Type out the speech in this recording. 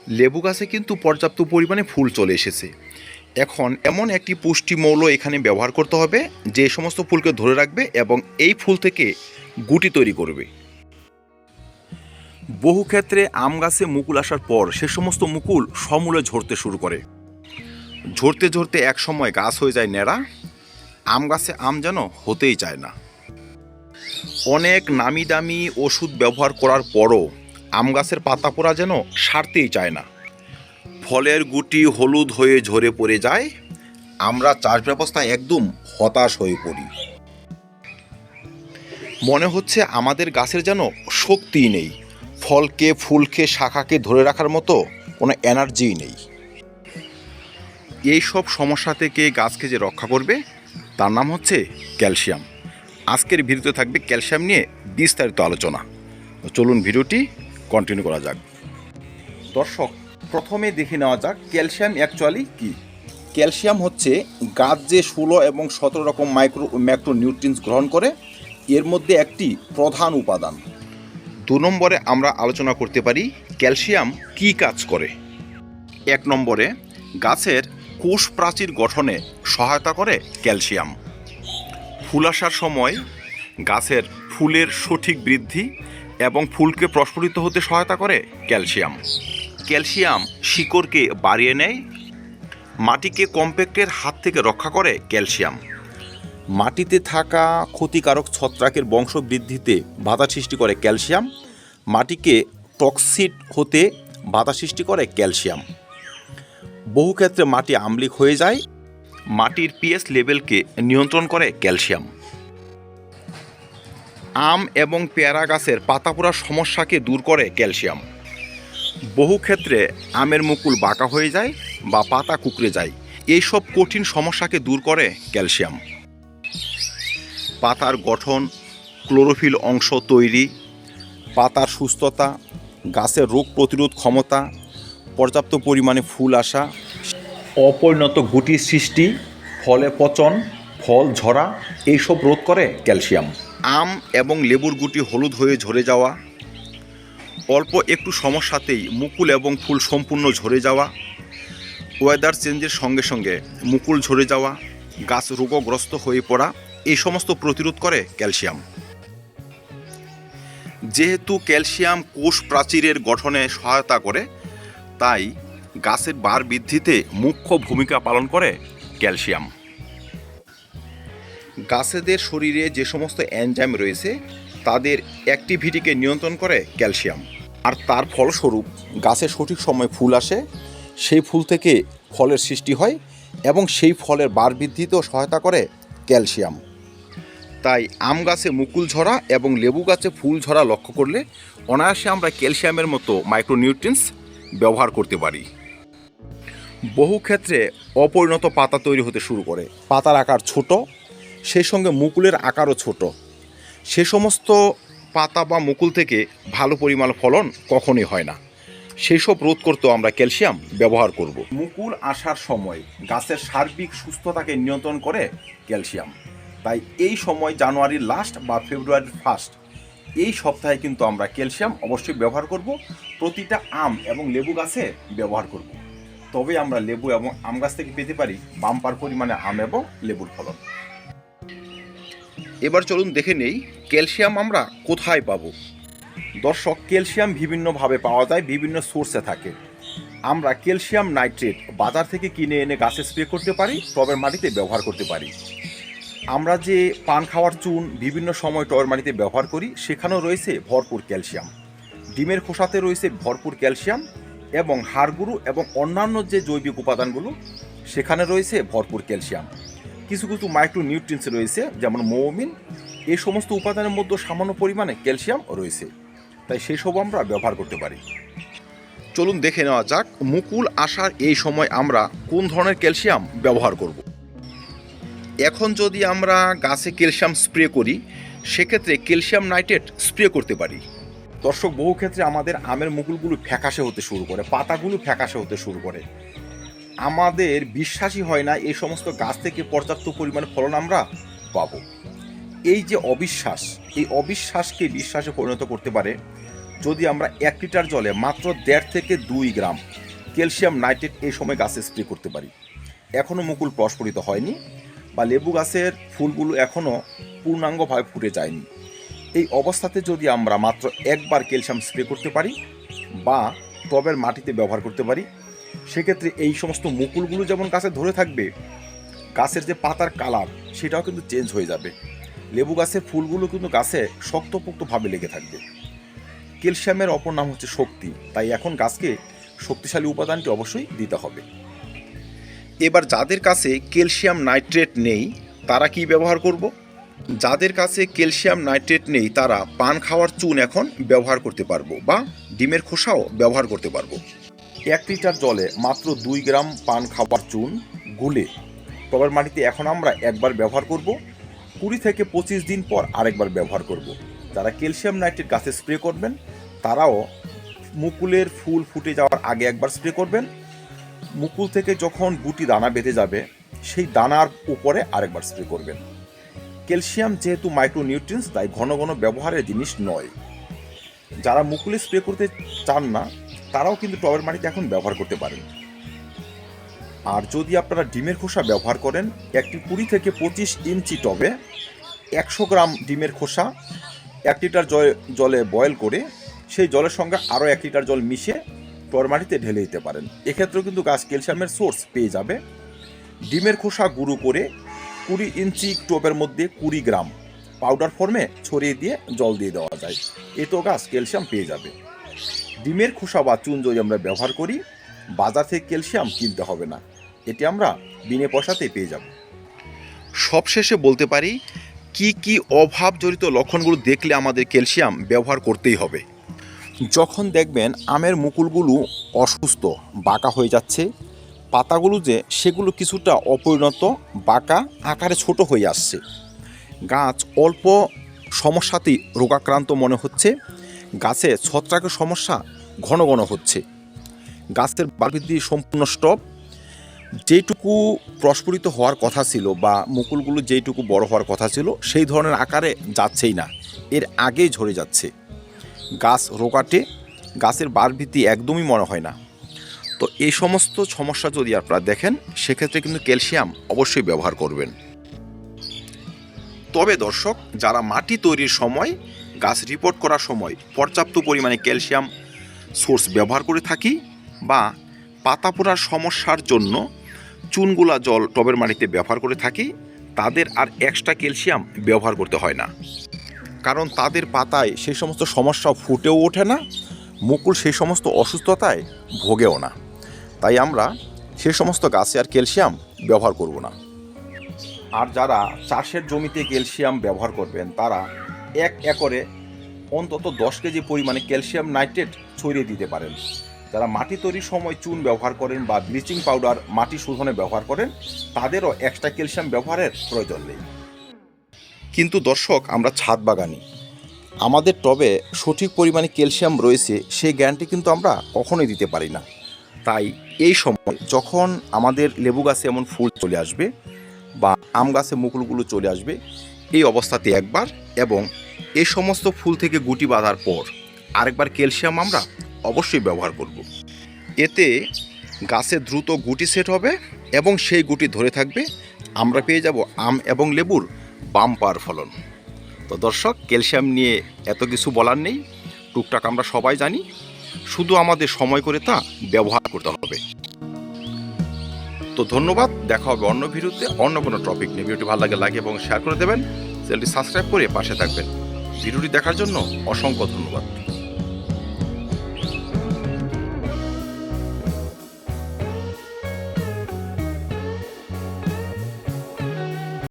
লেবু গাছে কিন্তু পর্যাপ্ত পরিমাণে ফুল চলে এসেছে। এখন এমন একটি পুষ্টি মৌল এখানে ব্যবহার করতে হবে যে সমস্ত ফুলকে ধরে রাখবে এবং এই ফুল থেকে গুটি তৈরি করবে। বহু ক্ষেত্রে আম গাছে মুকুল আসার পর সে সমস্ত মুকুল সমূলে ঝরতে শুরু করে। ঝরতে ঝরতে এক সময় গাছ হয়ে যায় ন্যাড়া। আম গাছে আম যেন হতেই চায় না। অনেক নামি দামি ওষুধ ব্যবহার করার পরও আম গাছের পাতা পোড়া যেন সারতেই চায় না। ফলের গুটি হলুদ হয়ে ঝরে পড়ে যায়। আমরা চাষ ব্যবস্থায় একদম হতাশ হয়ে পড়ি। মনে হচ্ছে আমাদের গাছের যেন শক্তিই নেই, ফলকে ফুলকে শাখাকে ধরে রাখার মতো কোনো এনার্জিই নেই। এই সব সমস্যা থেকে গাছকে যে রক্ষা করবে তার নাম হচ্ছে ক্যালসিয়াম। আজকের ভিডিওতে থাকবে ক্যালসিয়াম নিয়ে বিস্তারিত আলোচনা। চলুন ভিডিওটি কন্টিনিউ করা যাক। দর্শক, প্রথমে দেখে নেওয়া যাক ক্যালসিয়াম অ্যাকচুয়ালি কী। ক্যালসিয়াম হচ্ছে গাছ যে 16 এবং 17 রকম ম্যাক্রোনিউট্রিয়েন্টস গ্রহণ করে এর মধ্যে একটি প্রধান উপাদান। 2 নম্বরে আমরা আলোচনা করতে পারি ক্যালসিয়াম কী কাজ করে। 1 নম্বরে গাছের কোষ প্রাচীর গঠনে সহায়তা করে ক্যালসিয়াম। ফুল আসার সময় গাছের ফুলের সঠিক বৃদ্ধি এবং ফুলকে প্রস্ফুটিত হতে সহায়তা করে ক্যালসিয়াম। ক্যালসিয়াম শিকড়কে বাড়িয়ে নেয়। মাটিকে কম্প্যাক্টের হাত থেকে রক্ষা করে ক্যালসিয়াম। মাটিতে থাকা ক্ষতিকারক ছত্রাকের বংশবৃদ্ধিতে বাধা সৃষ্টি করে ক্যালসিয়াম। মাটিকে টক্সিড হতে বাধা সৃষ্টি করে ক্যালসিয়াম। বহু ক্ষেত্রে মাটি আম্লিক হয়ে যায়। মাটির পিএইচ লেভেলকে নিয়ন্ত্রণ করে ক্যালসিয়াম। আম এবং পেয়ারা গাছের পাতা পোড়ার সমস্যাকে দূর করে ক্যালসিয়াম। বহু ক্ষেত্রে আমের মুকুল বাঁকা হয়ে যায় বা পাতা কুঁকড়ে যায়। এইসব কঠিন সমস্যাকে দূর করে ক্যালসিয়াম। পাতার গঠন, ক্লোরোফিল অংশ তৈরি, পাতার সুস্থতা, গাছের রোগ প্রতিরোধ ক্ষমতা, পর্যাপ্ত পরিমাণে ফুল আসা, অপরিণত গুটির সৃষ্টি, ফলে পচন, ফল ঝরা এইসব রোধ করে ক্যালসিয়াম। আম এবং লেবুর গুটি হলুদ হয়ে ঝরে যাওয়া, অল্প একটু সমস্যাতেই মুকুল এবং ফুল সম্পূর্ণ ঝরে যাওয়া, ওয়েদার চেঞ্জের সঙ্গে সঙ্গে মুকুল ঝরে যাওয়া, গাছ রোগগ্রস্ত হয়ে পড়া এই সমস্ত প্রতিরোধ করে ক্যালসিয়াম। যেহেতু ক্যালসিয়াম কোষ প্রাচীরের গঠনে সহায়তা করে, তাই গাছের বার বৃদ্ধিতে মুখ্য ভূমিকা পালন করে ক্যালসিয়াম। গাছেদের শরীরে যে সমস্ত এনজাইম রয়েছে তাদের অ্যাক্টিভিটিকে নিয়ন্ত্রণ করে ক্যালসিয়াম। আর তার ফলস্বরূপ গাছে সঠিক সময় ফুল আসে, সেই ফুল থেকে ফলের সৃষ্টি হয় এবং সেই ফলের বার বৃদ্ধিতেও সহায়তা করে ক্যালসিয়াম। তাই আম গাছে মুকুল ঝরা এবং লেবু গাছে ফুল ঝরা লক্ষ্য করলে অনায়াসে আমরা ক্যালসিয়ামের মতো মাইক্রোনিউট্রিয়েন্টস ব্যবহার করতে পারি। বহু ক্ষেত্রে অপরিণত পাতা তৈরি হতে শুরু করে। পাতার আকার ছোট, সেই সঙ্গে মুকুলের আকারও ছোট। সে সমস্ত পাতা বা মুকুল থেকে ভালো পরিমাণ ফলন কখনোই হয় না। সেই সব রোধ করতেও আমরা ক্যালসিয়াম ব্যবহার করব। মুকুল আসার সময় গাছের সার্বিক সুস্থতাকে নিয়ন্ত্রণ করে ক্যালসিয়াম। তাই এই সময় জানুয়ারির লাস্ট বা ফেব্রুয়ারির ফার্স্ট এই সপ্তাহে কিন্তু আমরা ক্যালসিয়াম অবশ্যই ব্যবহার করব। প্রতিটা আম এবং লেবু গাছে ব্যবহার করব। তবে আমরা লেবু এবং আম গাছ থেকে পেতে পারি বাম্পার পরিমাণে আম এবং লেবুর ফলন। এবার চলুন দেখে নেই ক্যালসিয়াম আমরা কোথায় পাবো। দর্শক, ক্যালসিয়াম বিভিন্নভাবে পাওয়া যায়, বিভিন্ন সোর্সে থাকে। আমরা ক্যালসিয়াম নাইট্রেট বাজার থেকে কিনে এনে গাছে স্প্রে করতে পারি, টবের মাটিতে ব্যবহার করতে পারি। আমরা যে পান খাওয়ার চুন বিভিন্ন সময় টবের মাটিতে ব্যবহার করি সেখানেও রয়েছে ভরপুর ক্যালসিয়াম। ডিমের খোসাতে রয়েছে ভরপুর ক্যালসিয়াম এবং হাড়গুঁড়ো এবং অন্যান্য যে জৈবিক উপাদানগুলো সেখানে রয়েছে ভরপুর ক্যালসিয়াম। কিছু কিছু মাইক্রোনিউট্রিয়েন্টস রয়েছে যেমন মোমিন, এই সমস্ত উপাদানের মধ্যে সামান্য পরিমাণে ক্যালসিয়াম রয়েছে, তাই সেই সব আমরা ব্যবহার করতে পারি। চলুন দেখে নেওয়া যাক মুকুল আসার এই সময় আমরা কোন ধরনের ক্যালসিয়াম ব্যবহার করব। এখন যদি আমরা গাছে ক্যালসিয়াম স্প্রে করি সেক্ষেত্রে ক্যালসিয়াম নাইট্রেট স্প্রে করতে পারি। দর্শক, বহু ক্ষেত্রে আমাদের আমের মুকুলগুলো ফ্যাকাশে হতে শুরু করে, পাতাগুলো ফ্যাকাশে হতে শুরু করে। আমাদের বিশ্বাসই হয় না এই সমস্ত গাছ থেকে পর্যাপ্ত পরিমাণে ফলন আমরা পাবো। এই যে অবিশ্বাস, এই অবিশ্বাসকে বিশ্বাসে পরিণত করতে পারে যদি আমরা 1 লিটার জলে মাত্র 1.5 থেকে 2 গ্রাম ক্যালসিয়াম নাইট্রেট এই সময় গাছে স্প্রে করতে পারি, এখনও মুকুল প্রস্ফুটিত হয়নি বা লেবু গাছের ফুলগুলো এখনও পূর্ণাঙ্গভাবে ফুটে যায়নি, এই অবস্থাতে যদি আমরা মাত্র একবার ক্যালসিয়াম স্প্রে করতে পারি বা টবের মাটিতে ব্যবহার করতে পারি, সেক্ষেত্রে এই সমস্ত মুকুলগুলো যেমন গাছে ধরে থাকবে, গাছের যে পাতার কালার সেটাও কিন্তু চেঞ্জ হয়ে যাবে, লেবু গাছের ফুলগুলো কিন্তু গাছে শক্তপোক্তভাবে লেগে থাকবে। ক্যালসিয়ামের অপর নাম হচ্ছে শক্তি, তাই এখন গাছকে শক্তিশালী উপাদানটি অবশ্যই দিতে হবে। এবার যাদের কাছে ক্যালসিয়াম নাইট্রেট নেই তারা কি ব্যবহার করব? যাদের কাছে ক্যালসিয়াম নাইট্রেট নেই তারা পান খাওয়ার চুন এখন ব্যবহার করতে পারবো বা ডিমের খোসাও ব্যবহার করতে পারবো। 1 লিটার জলে মাত্র 2 গ্রাম পান খাওয়ার চুন গুলে টবের মাটিতে এখন আমরা একবার ব্যবহার করব, 20 থেকে 25 দিন পর আরেকবার ব্যবহার করব। যারা ক্যালসিয়াম নাইট্রেট গাছে স্প্রে করবেন তারাও মুকুলের ফুল ফুটে যাওয়ার আগে একবার স্প্রে করবেন, মুকুল থেকে যখন গুটি দানা বেঁধে যাবে সেই দানার উপরে আরেকবার স্প্রে করবেন। ক্যালসিয়াম যেহেতু মাইক্রোনিউট্রিয়েন্টস তাই ঘন ঘন ব্যবহারের জিনিস নয়। যারা মুকুলে স্প্রে করতে চান না তারাও কিন্তু টবের মাটিতে এখন ব্যবহার করতে পারেন। আর যদি আপনারা ডিমের খোসা ব্যবহার করেন, একটি 20 থেকে 25 ইঞ্চি টবে 100 গ্রাম ডিমের খোসা 1 লিটার জলে বয়েল করে সেই জলের সঙ্গে আরও 1 লিটার জল মিশিয়ে টবের মাটিতে ঢেলে দিতে পারেন। এক্ষেত্রেও কিন্তু গাছ ক্যালসিয়ামের সোর্স পেয়ে যাবে। ডিমের খোসা গুঁড়ো করে 20 ইঞ্চি টবের মধ্যে 20 গ্রাম পাউডার ফর্মে ছড়িয়ে দিয়ে জল দিয়ে দেওয়া যায়, এতেও গাছ ক্যালসিয়াম পেয়ে যাবে। ডিমের খোসা বা চুন যদি আমরা ব্যবহার করি, বাজার থেকে ক্যালসিয়াম কিনতে হবে না, এটি আমরা বিনা পয়সাতেই পেয়ে যাব। সবশেষে বলতে পারি কি কি অভাব জড়িত লক্ষণগুলো দেখলে আমাদের ক্যালসিয়াম ব্যবহার করতেই হবে। যখন দেখবেন আমের মুকুলগুলো অসুস্থ, বাঁকা হয়ে যাচ্ছে, পাতাগুলো যে সেগুলো কিছুটা অপরিণত বাঁকা আকারে ছোট হয়ে আসছে, গাছ অল্প সমস্যাতেই রোগাক্রান্ত মনে হচ্ছে, গাছে ছত্রাকের সমস্যা ঘন ঘন হচ্ছে, গাছের বৃদ্ধি সম্পূর্ণ স্টপ, যেইটুকু প্রস্ফুটিত হওয়ার কথা ছিল বা মুকুলগুলো যেইটুকু বড় হওয়ার কথা ছিল সেই ধরনের আকারে যাচ্ছেই না, এর আগেই ঝরে যাচ্ছে, গাছ রোগাটে, গাছের বৃদ্ধি একদমই মনে হয় না। তো এই সমস্ত সমস্যা যদি আপনারা দেখেন সেক্ষেত্রে কিন্তু ক্যালসিয়াম অবশ্যই ব্যবহার করবেন। তবে দর্শক, যারা মাটি তৈরির সময় গাছ রিপোর্ট করার সময় পর্যাপ্ত পরিমাণে ক্যালসিয়াম সোর্স ব্যবহার করে থাকি বা পাতা পোড়ার সমস্যার জন্য চুনগুলা জল টবের মাটিতে ব্যবহার করে থাকি, তাদের আর এক্সট্রা ক্যালসিয়াম ব্যবহার করতে হয় না, কারণ তাদের পাতায় সেই সমস্ত সমস্যা ফুটেও ওঠে না, মুকুল সেই সমস্ত অসুস্থতায় ভোগেও না, তাই আমরা সেই সমস্ত গাছে আর ক্যালসিয়াম ব্যবহার করব না। আর যারা চাষের জমিতে ক্যালসিয়াম ব্যবহার করবেন তারা 1 একরে অন্তত 10 কেজি পরিমাণে ক্যালসিয়াম নাইট্রেট ছড়িয়ে দিতে পারেন। যারা মাটি তৈরির সময় চুন ব্যবহার করেন বা ব্লিচিং পাউডার মাটি শোধনে ব্যবহার করেন তাদেরও এক্সট্রা ক্যালসিয়াম ব্যবহারের প্রয়োজন নেই। কিন্তু দর্শক, আমরা ছাদ বাগানি, আমাদের টবে সঠিক পরিমাণে ক্যালসিয়াম রয়েছে সেই গ্যারান্টি কিন্তু আমরা কখনোই দিতে পারি না। তাই এই সময় যখন আমাদের লেবু গাছে এমন ফুল চলে আসবে বা আম গাছে মুকুলগুলো চলে আসবে, এই অবস্থাতে একবার এবং এই সমস্ত ফুল থেকে গুটি বাঁধার পর আরেকবার ক্যালসিয়াম আমরা অবশ্যই ব্যবহার করব। এতে গাছে দ্রুত গুটি সেট হবে এবং সেই গুটি ধরে থাকবে, আমরা পেয়ে যাব আম এবং লেবুর বাম্পার ফলন। তো দর্শক, ক্যালসিয়াম নিয়ে এত কিছু বলার নেই, টুকটাক আমরা সবাই জানি, শুধু আমাদের সময় করে তা ব্যবহার করতে হবে। তো ধন্যবাদ, দেখা হবে অন্য ভিডিওতে অন্য কোনো টপিক নিয়ে। ভিডিওটি ভালো লাগে লাইক এবং শেয়ার করে দেবেন, চ্যানেলটি সাবস্ক্রাইব করে পাশে থাকবেন। ভিডিওটি দেখার জন্য অসংখ্য ধন্যবাদ।